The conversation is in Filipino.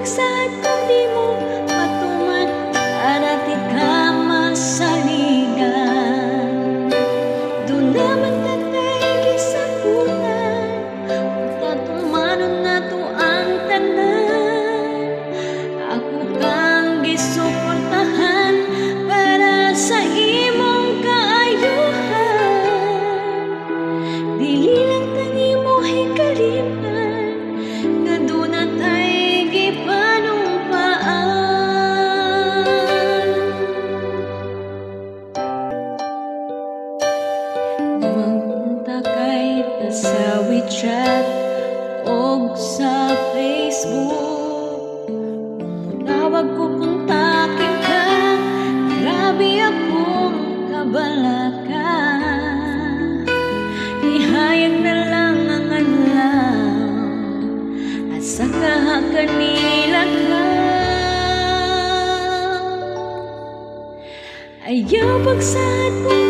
pagsad kung di mo patuman para di ka masaligan. Doon naman tatay gisakutan uta tumanon na to ang tanan. Ako kang gisuportahan para sa imong kaayuhan. Dili lang kanimo hikalimtan nga doon natay gipanumpaan. Magpunta kay ta sa WeChat o sa Facebook. Tawag ko kontakin ka, grabe akong kabalaka. Ihayag na lang ang adlaw at saka kanila ka. Ayaw pagsad kung